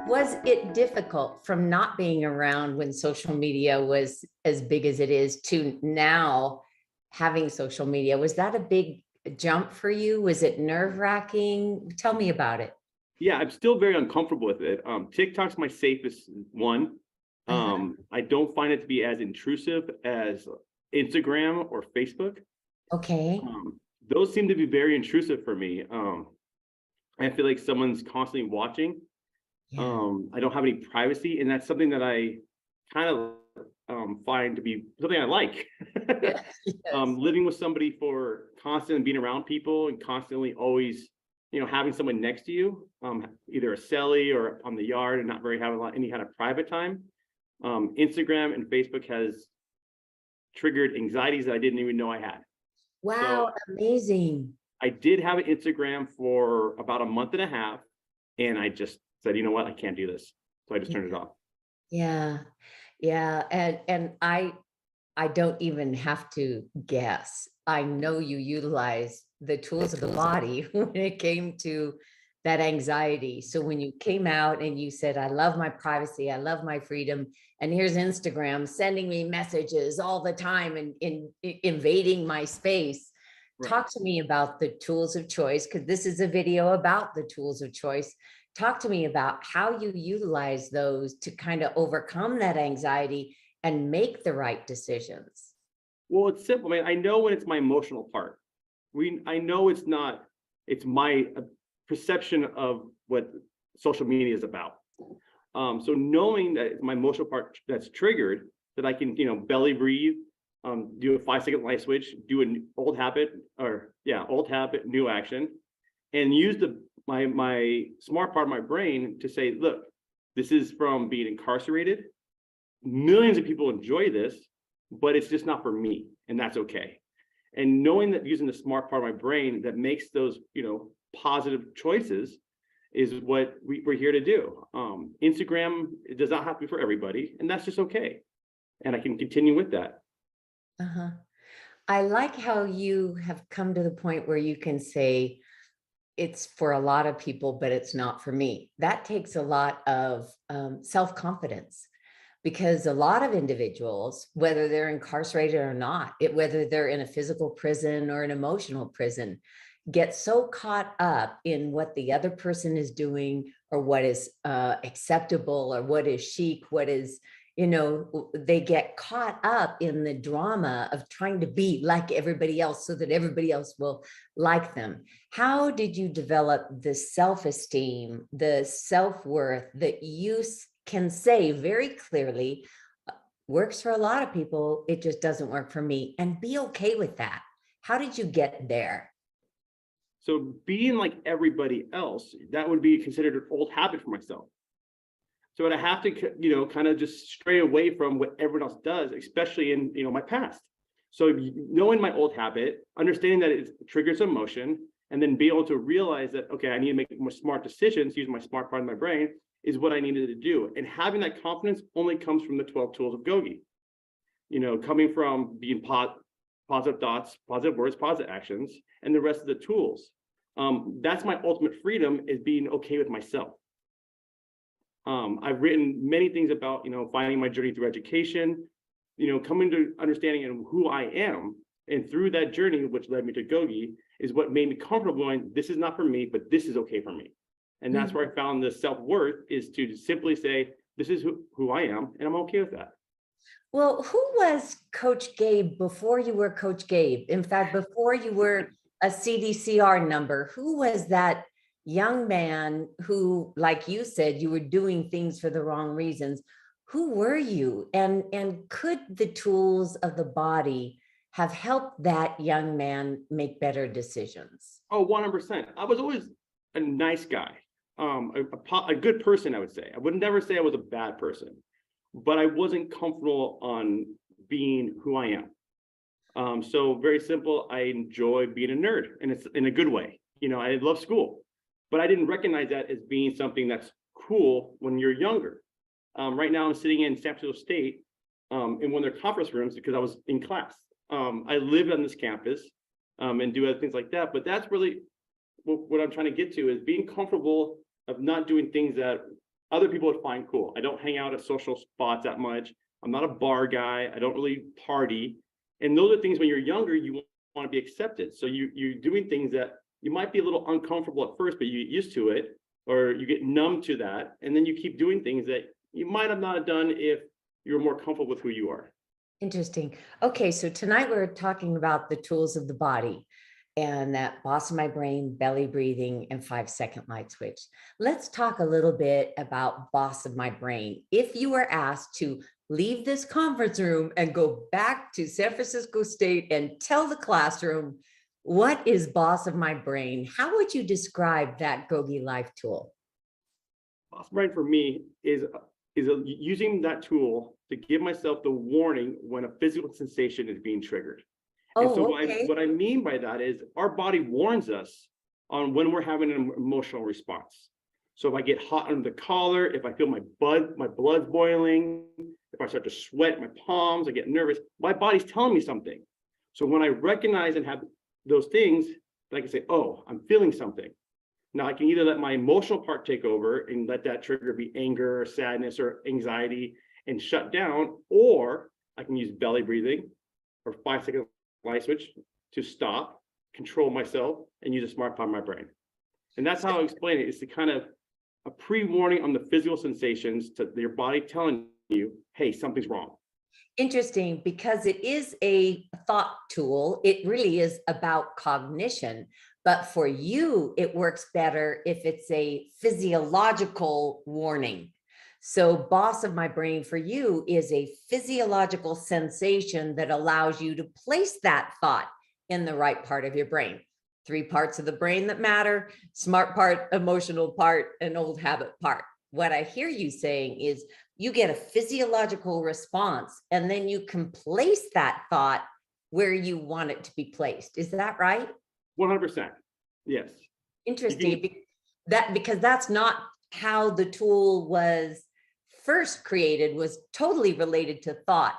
Was it difficult from not being around when social media was as big as it is to now having social media? Was that a big jump for you? Was it nerve-wracking? Tell me about it. Yeah, I'm still very uncomfortable with it. TikTok's my safest one. Uh-huh. I don't find it to be as intrusive as Instagram or Facebook. Okay. Those seem to be very intrusive for me. I feel like someone's constantly watching. Yeah. I don't have any privacy, and that's something that I kind of find to be something I like. Yeah. Yes. Living with somebody for constant being around people and constantly always, having someone next to you, either a celly or on the yard, and not very having any kind of private time. Instagram and Facebook has triggered anxieties that I didn't even know I had. So Wow, amazing. I did have an Instagram for about a month and a half, and I just said, you know what, I can't do this. So I just turned it off. Yeah. Yeah. And I don't even have to guess. I know you utilize the tools of the body when it came to that anxiety. So when you came out and you said, I love my privacy, I love my freedom, and here's Instagram sending me messages all the time and invading my space. Right. Talk to me about the tools of choice, because this is a video about the tools of choice. Talk to me about how you utilize those to kind of overcome that anxiety and make the right decisions. Well, it's simple, man. I know when it's my emotional part. I know it's my perception of what social media is about. So knowing that it's my emotional part that's triggered, that I can, belly breathe, do a 5-second light switch, do an old habit, new action, and use my smart part of my brain to say, look, this is from being incarcerated. Millions of people enjoy this, but it's just not for me, and that's okay. And knowing that, using the smart part of my brain that makes those, positive choices, is what we're here to do. Instagram, it does not have to be for everybody, and that's just okay. And I can continue with that. Uh-huh. I like how you have come to the point where you can say, it's for a lot of people, but it's not for me. That takes a lot of self-confidence, because a lot of individuals, whether they're incarcerated or not, whether they're in a physical prison or an emotional prison, get so caught up in what the other person is doing, or what is acceptable, or what is chic, what is, they get caught up in the drama of trying to be like everybody else so that everybody else will like them. How did you develop the self-esteem, the self-worth that you can say very clearly, works for a lot of people, it just doesn't work for me, and be okay with that? How did you get there? So being like everybody else, that would be considered an old habit for myself. So I have to, kind of just stray away from what everyone else does, especially in, my past. So knowing my old habit, understanding that it triggers emotion, and then be able to realize that, okay, I need to make more smart decisions, use my smart part of my brain, is what I needed to do. And having that confidence only comes from the 12 tools of Gogi. Coming from being positive thoughts, positive words, positive actions, and the rest of the tools. That's my ultimate freedom, is being okay with myself. I've written many things about, finding my journey through education, coming to understanding of who I am. And through that journey, which led me to Gogi, is what made me comfortable going, this is not for me, but this is okay for me. And that's where I found the self-worth, is to simply say, this is who I am, and I'm okay with that. Well, who was Coach Gabe before you were Coach Gabe? In fact, before you were a CDCR number, who was that young man who, like you said, you were doing things for the wrong reasons? Who were you? And could the tools of the body have helped that young man make better decisions? Oh, 100%. I was always a nice guy, a good person, I would say. I would never say I was a bad person, but I wasn't comfortable on being who I am. So very simple, I enjoy being a nerd, and it's in a good way. I love school, but I didn't recognize that as being something that's cool when you're younger. Right now I'm sitting in San Francisco State, in one of their conference rooms, because I was in class. I live on this campus. and do other things like that. But that's really what I'm trying to get to, is being comfortable of not doing things that other people would find cool. I don't hang out at social spots that much. I'm not a bar guy. I don't really party. And those are things when you're younger, you want to be accepted. So you're doing things that you might be a little uncomfortable at first, but you get used to it, or you get numb to that. And then you keep doing things that you might have not done if you're more comfortable with who you are. Interesting. Okay, so tonight we're talking about the tools of the body and that boss of my brain, belly breathing, and 5-second light switch. Let's talk a little bit about boss of my brain. If you were asked to leave this conference room and go back to San Francisco State and tell the classroom, what is boss of my brain? How would you describe that Gogi Life tool? Boss brain for me is using that tool to give myself the warning when a physical sensation is being triggered. And so Oh, okay. what I mean by that is our body warns us on when we're having an emotional response. So if I get hot under the collar, if I feel my blood's boiling, if I start to sweat my palms, I get nervous, my body's telling me something. So when I recognize and have those things, I can say, oh, I'm feeling something. Now I can either let my emotional part take over and let that trigger be anger or sadness or anxiety and shut down, or I can use belly breathing or 5-second light switch to stop, control myself, and use a smart part of my brain. And that's how I explain it. It's the kind of a pre-warning on the physical sensations to your body telling you, hey, something's wrong. Interesting, because it is a thought tool. It really is about cognition. But for you, it works better if it's a physiological warning. So boss of my brain for you is a physiological sensation that allows you to place that thought in the right part of your brain. 3 parts of the brain that matter: smart part, emotional part, and old habit part. What I hear you saying is you get a physiological response, and then you can place that thought where you want it to be placed. Is that right? 100%. Yes. Interesting. Because that's not how the tool was first created, was totally related to thought.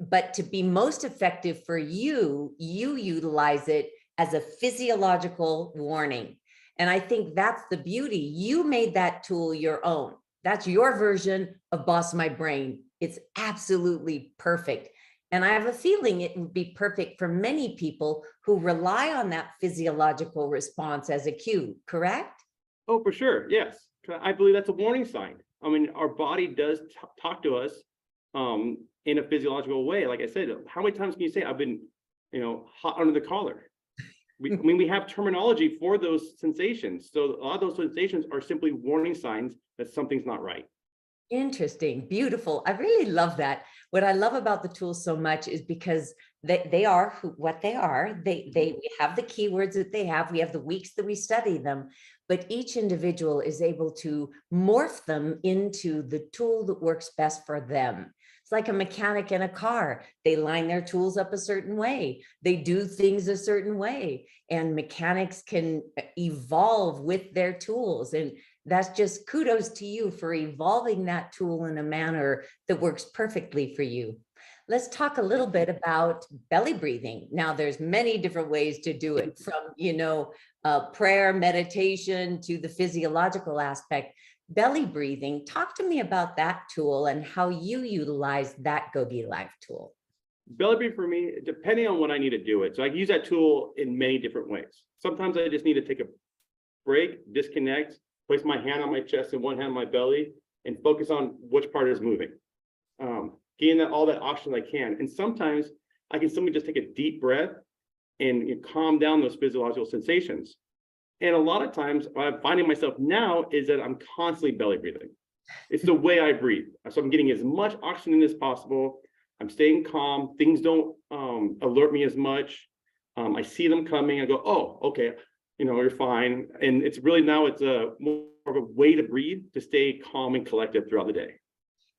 But to be most effective for you, you utilize it as a physiological warning. And I think that's the beauty. You made that tool your own. That's your version of boss my brain. It's absolutely perfect. And I have a feeling it would be perfect for many people who rely on that physiological response as a cue, correct? Oh, for sure. Yes. I believe that's a warning sign. I mean, our body does talk to us in a physiological way. Like I said, how many times can you say I've been, hot under the collar? We have terminology for those sensations. So a lot of those sensations are simply warning signs that something's not right. Interesting, beautiful. I really love that. What I love about the tools so much is because they are what they are. We have the keywords that they have. We have the weeks that we study them, but each individual is able to morph them into the tool that works best for them. It's like a mechanic in a car. They line their tools up a certain way. They do things a certain way, and mechanics can evolve with their tools. And that's just kudos to you for evolving that tool in a manner that works perfectly for you. Let's talk a little bit about belly breathing. Now, there's many different ways to do it, from, prayer, meditation, to the physiological aspect. Belly breathing, talk to me about that tool and how you utilize that Gogi Life tool. Belly breathing for me, depending on when I need to do it. So I can use that tool in many different ways. Sometimes I just need to take a break, disconnect, place my hand on my chest and one hand on my belly, and focus on which part is moving. Gain all that oxygen I can. And sometimes I can simply just take a deep breath and calm down those physiological sensations. And a lot of times what I'm finding myself now is that I'm constantly belly breathing. It's the way I breathe. So I'm getting as much oxygen as possible. I'm staying calm. Things don't alert me as much. I see them coming. I go, oh, okay, you're fine. And it's really now it's more of a way to breathe, to stay calm and collected throughout the day.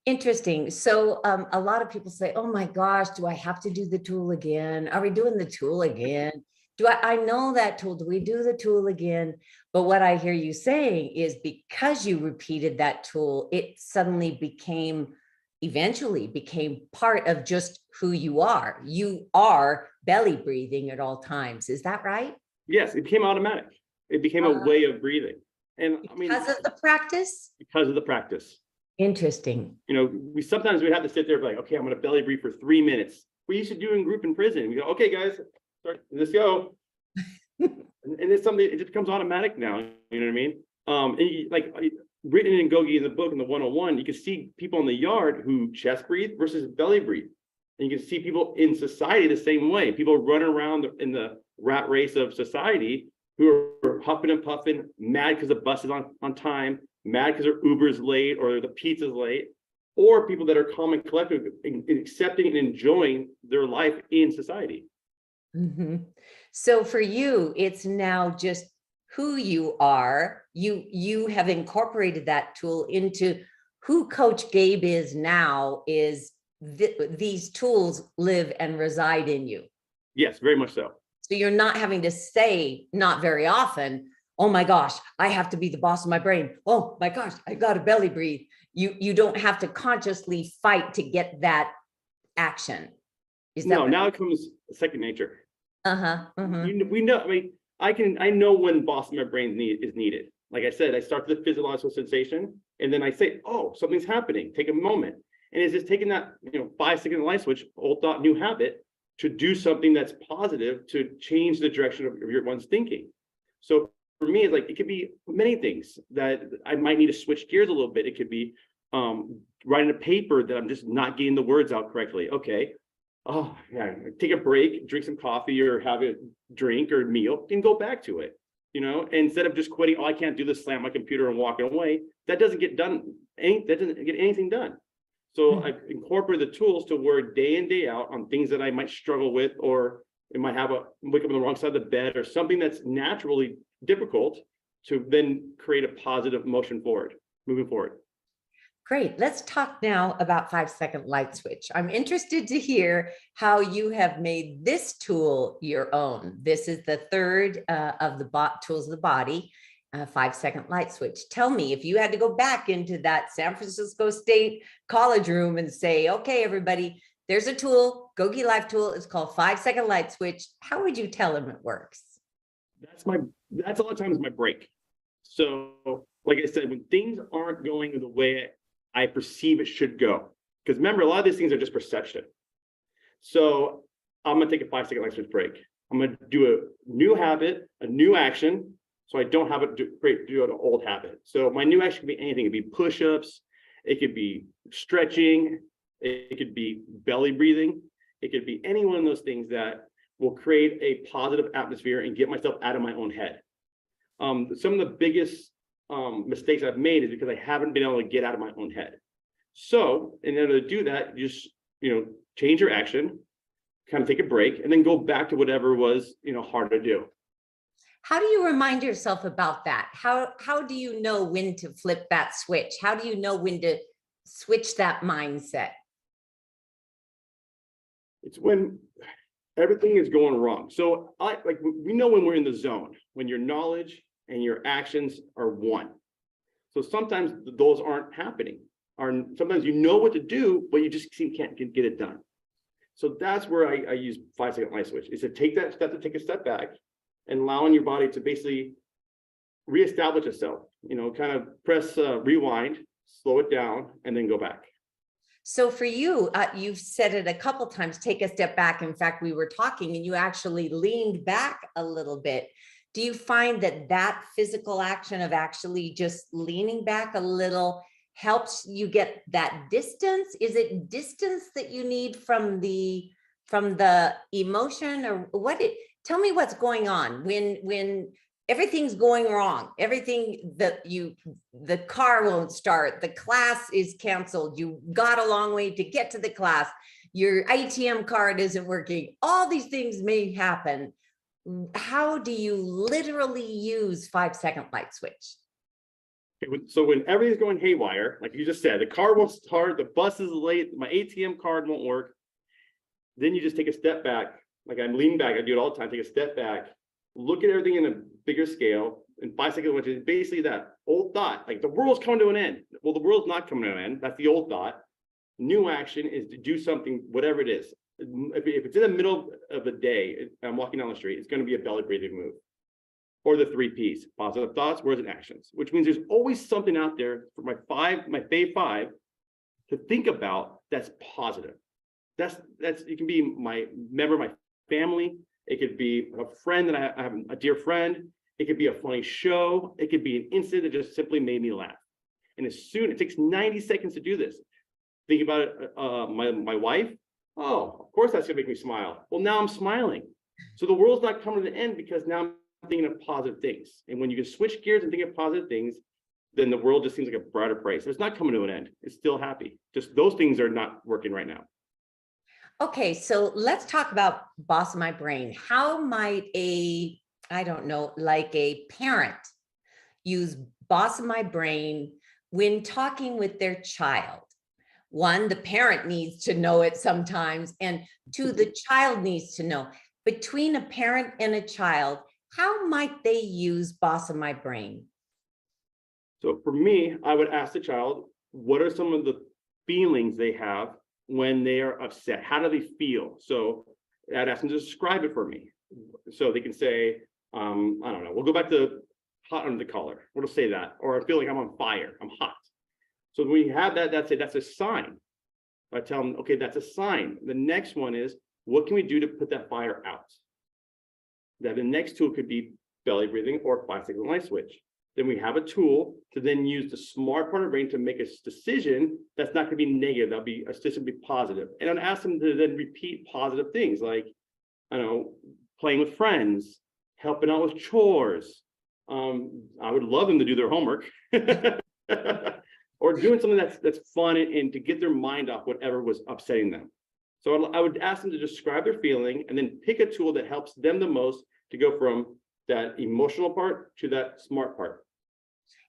Interesting. So a lot of people say, oh my gosh, do I have to do the tool again? Are we doing the tool again? I know that tool, do we do the tool again? But what I hear you saying is because you repeated that tool, it suddenly became eventually became part of just who you are. You are belly breathing at all times. Is that right? Yes, it became automatic. It became a way of breathing. And I mean, Because of the practice? because of the practice. Interesting. You know, we sometimes we have to sit there and be like, okay, I'm going to belly breathe for 3 minutes. We used to do in group in prison. We go, okay, guys, let's go. And it's something, it just becomes automatic now. You know what I mean? Written in Gogi in the book in the 101, you can see people in the yard who chest breathe versus belly breathe. And you can see people in society the same way. People run around in the rat race of society who are huffing and puffing, mad because the bus is on time, mad because their Uber's late or the pizza's late, or people that are calm and collective and accepting and enjoying their life in society. Mm-hmm. So for you, it's now just who you are. You have incorporated that tool into who Coach Gabe is now. Is these tools live and reside in you? Yes, very much so. So you're not having to say, not very often, oh my gosh, I have to be the boss of my brain. Oh my gosh, I got to belly breathe. You don't have to consciously fight to get that action. Is that no, now it comes second nature. Uh-huh. Uh-huh. We know, I mean, I know when boss of my brain is needed. Like I said, I start with the physiological sensation and then I say, oh, something's happening. Take a moment. And it's just taking that, 5-second light switch, old thought, new habit, to do something that's positive to change the direction of your one's thinking. So for me, it's like it could be many things that I might need to switch gears a little bit. It could be writing a paper that I'm just not getting the words out correctly. Okay. Oh yeah, take a break, drink some coffee or have a drink or meal and go back to it. Instead of just quitting, oh, I can't do this, slam my computer and walking away. That doesn't get done. That doesn't get anything done. So I've incorporated the tools to where day in, day out on things that I might struggle with, or it might wake up on the wrong side of the bed or something that's naturally difficult, to then create a positive motion forward, moving forward. Great. Let's talk now about 5-second light switch. I'm interested to hear how you have made this tool your own. This is the third of the tools of the body. 5-second light switch. Tell me, if you had to go back into that San Francisco State college room and say, okay, everybody, there's a tool, Gogi Life tool, it's called 5-second light switch. How would you tell them it works? That's a lot of times my break. So like I said, when things aren't going the way I perceive it should go, because remember, a lot of these things are just perception. So I'm going to take a 5-second light switch break. I'm going to do a new habit, a new action, so I don't have it do an old habit. So my new action could be anything. It could be push-ups, it could be stretching, it could be belly breathing, it could be any one of those things that will create a positive atmosphere and get myself out of my own head. Some of the biggest mistakes I've made is because I haven't been able to get out of my own head. So in order to do that, you just change your action, kind of take a break, and then go back to whatever was hard to do. How do you remind yourself about that? How do you know when to flip that switch? How do you know when to switch that mindset? It's when everything is going wrong. So we know when we're in the zone, when your knowledge and your actions are one. So sometimes those aren't happening. Sometimes you know what to do, but you just can't get it done. So that's where I use 5-second light switch, is to take that step, to take a step back and allowing your body to basically reestablish itself, kind of press rewind, slow it down, and then go back. So for you, you've said it a couple times, take a step back. In fact, we were talking and you actually leaned back a little bit. Do you find that physical action of actually just leaning back a little helps you get that distance? Is it distance that you need from the emotion, or tell me what's going on when everything's going wrong, the car won't start, the class is canceled, you got a long way to get to the class, your ATM card isn't working, all these things may happen. How do you literally use 5-second light switch? So when everything's going haywire, like you just said, the car won't start, the bus is late, my ATM card won't work, then you just take a step back. Like I'm leaning back, I do it all the time, take a step back, look at everything in a bigger scale, and 5 seconds, which is basically that old thought, like the world's coming to an end. Well, the world's not coming to an end. That's the old thought. New action is to do something, whatever it is. If it's in the middle of the day, I'm walking down the street, it's going to be a belly breathing move. Or the 3 Ps, positive thoughts, words, and actions, which means there's always something out there for my fave five to think about that's positive. That's it can be my member of my family. It could be a friend that I have, a dear friend. It could be a funny show. It could be an incident that just simply made me laugh. And it takes 90 seconds to do this. Think about it, my wife. Oh, of course that's gonna make me smile. Well, now I'm smiling. So the world's not coming to the end because now I'm thinking of positive things. And when you can switch gears and think of positive things, then the world just seems like a brighter place. It's not coming to an end. It's still happy. Just those things are not working right now. Okay, so let's talk about boss of my brain. How might I don't know, like a parent use boss of my brain when talking with their child? One, the parent needs to know it sometimes, and two, the child needs to know. Between a parent and a child, how might they use boss of my brain? So for me, I would ask the child, what are some of the feelings they have when they are upset? How do they feel? So I'd ask them to describe it for me. So they can say, I don't know, we'll go back to hot under the collar. We'll say that. Or I feel like I'm on fire, I'm hot. So when you have that, that's a sign. I tell them, okay, that's a sign. The next one is, what can we do to put that fire out? Then the next tool could be belly breathing or 5-second light switch. Then we have a tool to then use the smart part of the brain to make a decision that's not going to be negative. That'll be a decision to be positive. And I'd ask them to then repeat positive things like, I don't know, playing with friends, helping out with chores. I would love them to do their homework. Or doing something that's fun and to get their mind off whatever was upsetting them. So I would ask them to describe their feeling and then pick a tool that helps them the most to go from that emotional part to that smart part.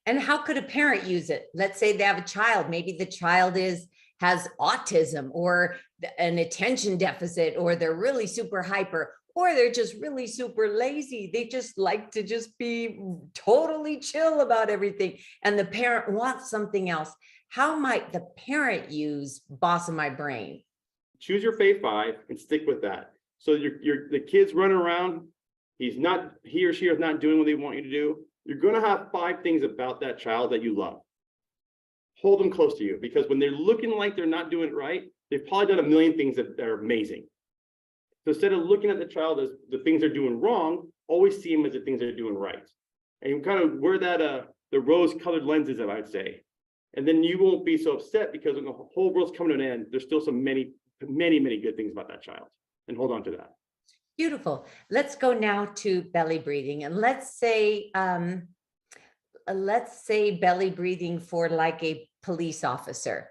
And how could a parent use it? Let's say they have a child, maybe the child has autism or an attention deficit, or they're really super hyper, or they're just really super lazy. They just like to just be totally chill about everything. And the parent wants something else. How might the parent use boss of my brain? Choose your fave five and stick with that. So the kid's running around, he or she is not doing what they want you to do. You're going to have 5 things about that child that you love. Hold them close to you, because when they're looking like they're not doing it right, they've probably done a million things that are amazing. So instead of looking at the child as the things they're doing wrong, always see them as the things they're doing right. And you kind of wear that the rose-colored lenses, I'd say. And then you won't be so upset, because when the whole world's coming to an end, there's still so many good things about that child. And hold on to that. Beautiful. Let's go now to belly breathing, and let's say belly breathing for like a police officer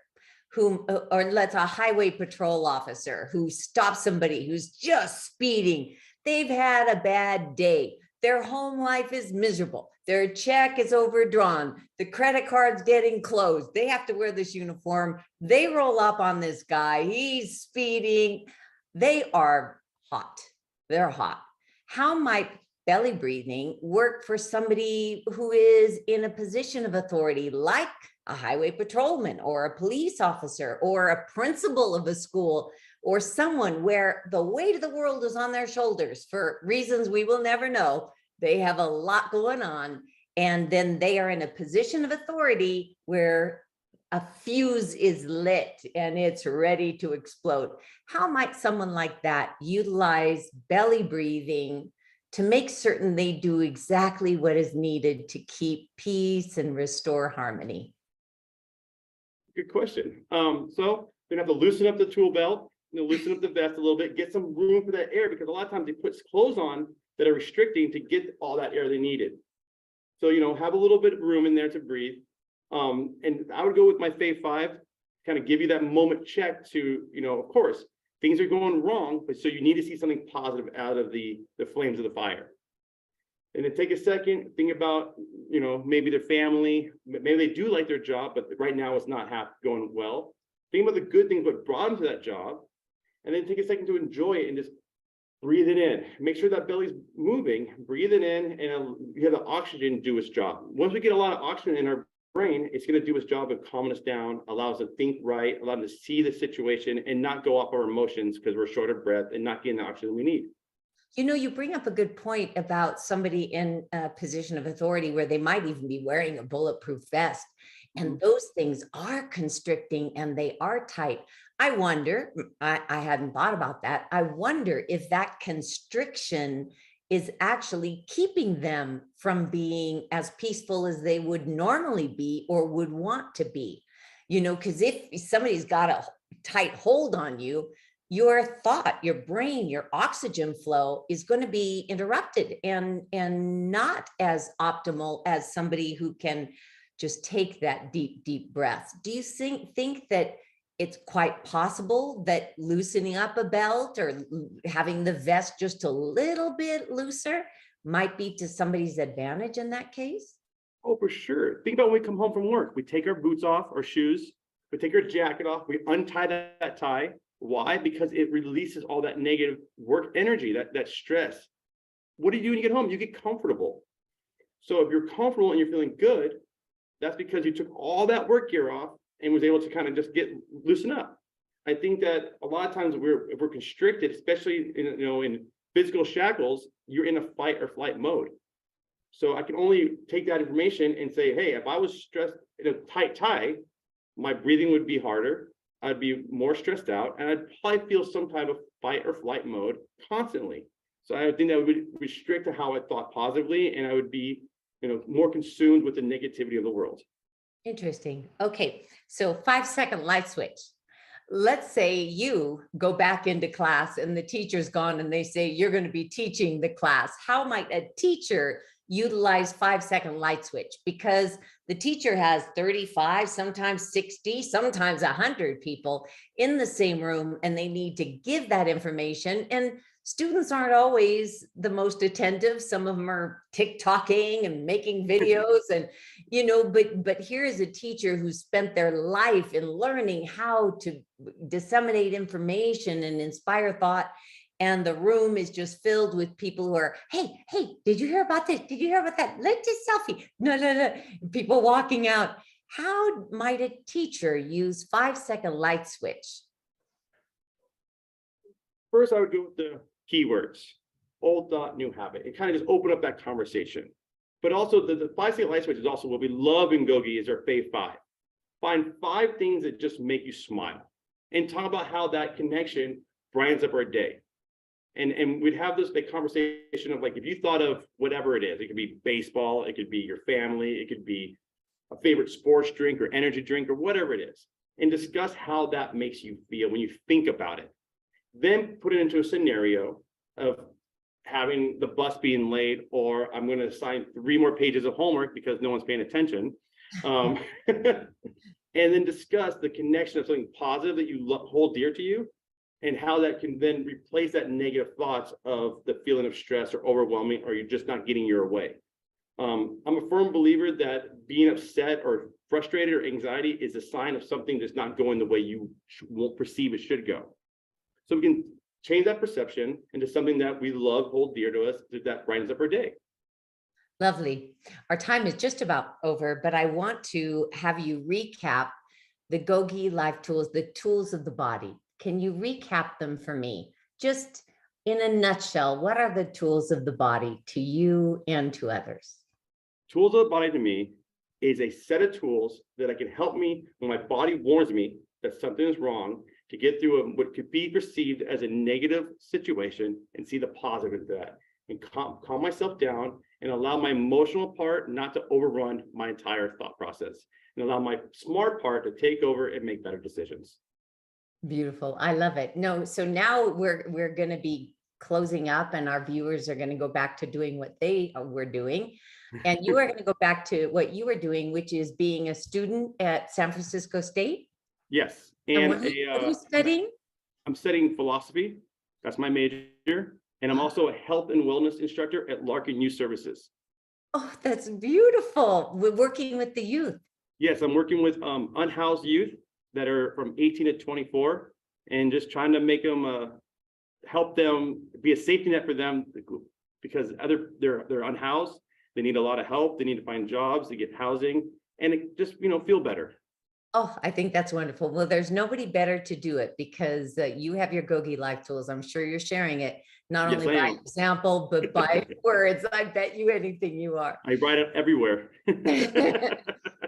or a highway patrol officer who stops somebody who's just speeding. They've had a bad day. Their home life is miserable. Their check is overdrawn. The credit card's getting closed. They have to wear this uniform. They roll up on this guy. He's speeding. They are hot. They're hot. How might belly breathing work for somebody who is in a position of authority, like a highway patrolman or a police officer or a principal of a school, or someone where the weight of the world is on their shoulders for reasons we will never know? They have a lot going on, and then they are in a position of authority where a fuse is lit and it's ready to explode. How might someone like that utilize belly breathing to make certain they do exactly what is needed to keep peace and restore harmony? Good question. So you're gonna have to loosen up the tool belt, loosen up the vest a little bit, get some room for that air, because a lot of times they put clothes on that are restricting to get all that air they needed. So, have a little bit of room in there to breathe. And I would go with my fave 5, kind of give you that moment check to, of course, things are going wrong, but so you need to see something positive out of the flames of the fire. And then take a second, think about, maybe their family, maybe they do like their job, but right now it's not going well. Think about the good things, what brought them to that job, and then take a second to enjoy it and just breathe it in. Make sure that belly's moving, breathe it in, and you have the oxygen do its job. Once we get a lot of oxygen in our brain, it's going to do its job of calming us down, allow us to think right, allow us to see the situation and not go off our emotions because we're short of breath and not getting the oxygen we need. You bring up a good point about somebody in a position of authority where they might even be wearing a bulletproof vest. And those things are constricting and they are tight. I wonder, I hadn't thought about that. I wonder if that constriction is actually keeping them from being as peaceful as they would normally be or would want to be. Because if somebody's got a tight hold on you, your thought, your brain, your oxygen flow is going to be interrupted and not as optimal as somebody who can just take that deep breath. Do you think that it's quite possible that loosening up a belt or having the vest just a little bit looser might be to somebody's advantage in that case? Oh, for sure. Think about when we come home from work. We take our boots off, our shoes, we take our jacket off, we untie that tie. Why? Because it releases all that negative work energy, that stress. What do you do when you get home? You get comfortable. So if you're comfortable and you're feeling good, that's because you took all that work gear off and was able to kind of just loosen up. I think that a lot of times if we're constricted, especially in physical shackles, you're in a fight or flight mode. So I can only take that information and say, hey, if I was stressed in a tight tie, my breathing would be harder. I'd be more stressed out, and I'd probably feel some type of fight or flight mode constantly. So I think that would restrict how I thought positively, and I would be, more consumed with the negativity of the world. Interesting. Okay, so 5-second light switch. Let's say you go back into class and the teacher's gone and they say you're going to be teaching the class. How might a teacher utilize 5-second light switch? Because the teacher has 35, sometimes 60, sometimes 100 people in the same room, and they need to give that information. And students aren't always the most attentive. Some of them are TikToking and making videos and, but here is a teacher who spent their life in learning how to disseminate information and inspire thought. And the room is just filled with people who are, hey, did you hear about this? Did you hear about that? Let's just selfie. No. People walking out. How might a teacher use 5-second light switch? First, I would go with the keywords, old thought, new habit, and kind of just open up that conversation. But also the 5-second light switch is also what we love in Gogi is our fave 5. Find 5 things that just make you smile and talk about how that connection brightens up our day. And we'd have this big conversation of like, if you thought of whatever it is, it could be baseball, it could be your family, it could be a favorite sports drink or energy drink or whatever it is, and discuss how that makes you feel when you think about it. Then put it into a scenario of having the bus being late, or I'm going to assign 3 more pages of homework because no one's paying attention. And then discuss the connection of something positive that you hold dear to you, and how that can then replace that negative thoughts of the feeling of stress or overwhelming, or you're just not getting your way. I'm a firm believer that being upset or frustrated or anxiety is a sign of something that's not going the way you won't perceive it should go. So we can change that perception into something that we love, hold dear to us, that brightens up our day. Lovely. Our time is just about over, but I want to have you recap the Gogi life tools, the tools of the body. Can you recap them for me? Just in a nutshell, what are the tools of the body to you and to others? Tools of the body to me is a set of tools that can help me when my body warns me that something is wrong, to get through what could be perceived as a negative situation and see the positive in that, and calm myself down and allow my emotional part not to overrun my entire thought process, and allow my smart part to take over and make better decisions. Beautiful. I love it. No, so now we're going to be closing up and our viewers are going to go back to doing what they were doing. And you are going to go back to what you were doing, which is being a student at San Francisco State. Yes. And And what are you studying? I'm studying philosophy. That's my major. And I'm also a health and wellness instructor at Larkin Youth Services. Oh, that's beautiful. We're working with the youth. Yes, I'm working with unhoused youth that are from 18 to 24, and just trying to make them help them be a safety net for them, because they're unhoused. They need a lot of help. They need to find jobs to get housing. and it just, feel better. Oh, I think that's wonderful. Well, there's nobody better to do it because you have your Gogi life tools. I'm sure you're sharing it, not Yes, only I by am. example, but by words. I bet you anything you are. I write it everywhere.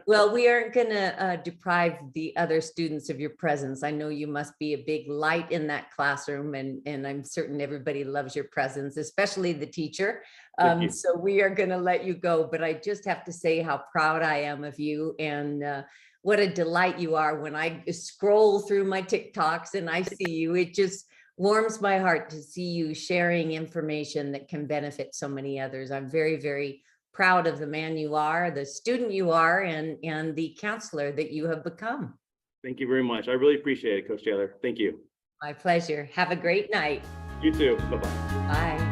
Well, we aren't going to deprive the other students of your presence. I know you must be a big light in that classroom, and I'm certain everybody loves your presence, especially the teacher. Thank you. So we are going to let you go, but I just have to say how proud I am of you, and what a delight you are. When I scroll through my TikToks and I see you, it just warms my heart to see you sharing information that can benefit so many others. I'm very, very proud of the man you are, the student you are, and the counselor that you have become. Thank you very much. I really appreciate it, Coach Taylor. Thank you. My pleasure. Have a great night. You too. Bye-bye. Bye.